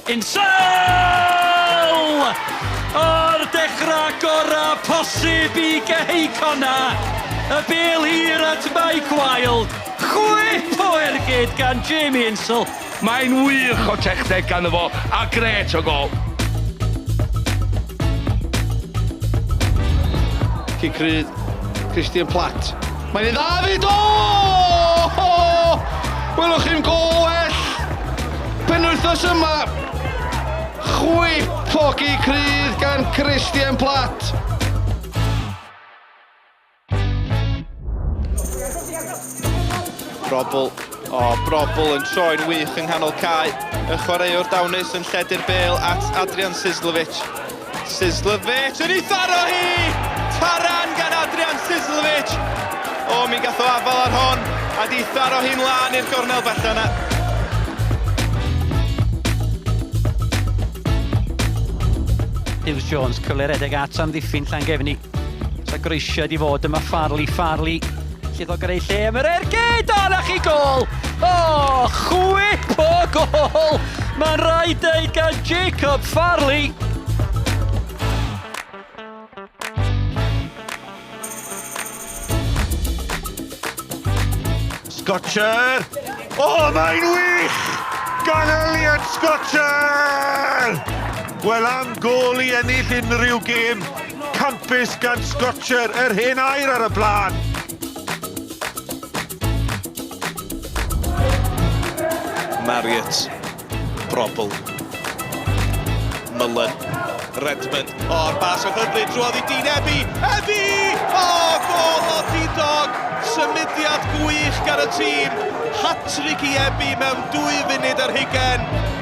Insall! O'r dechrau gorau posib i gei Connah. Y bêl hir at Mike Wild. Chwip o ergyd gan Jamie Insall. Mae'n wych o techneg gan efo a gret o gol. Cyd Kristian Platt. Mae'n ei ddafyd, Welwch chi'n gol well. Penwythnos yma. Chwip o Cyd gan Kristian Platt. Brobl yn troi'n wych yng nghanol cae. Y chwaraewr dawnus yn lledu'r bêl at Adrian Cieslewicz. Cieslewicz yn ei tharo hi! Taran gan Adrian Cieslewicz. Mi gath o afal ar hon, a di tharo hi mlaen i'r gornel bella yna. Hughes Jones, cyfleiredeg at amddiffyn Llangefni. Sa greisiad i fod yma Farleigh. Llydd o greu lle am yr ergyd, a na chi gol! Chwip o gol! Mae'n rhaid deud gan Jacob Farleigh. Scotcher! Mae'n wych! Gan Elliot Scotcher! Wel am gol i ennill unrhyw gêm. Campus gan Scotcher, hen air ar y blaen. Marriott, Brobl, Mullen, Redmond, bas o hyfryd drodd i dyn Ebbe! Gol o Didog! Symudiad gwych gan y tîm. Hat-trick i Ebbe mewn 2 funud ar 20.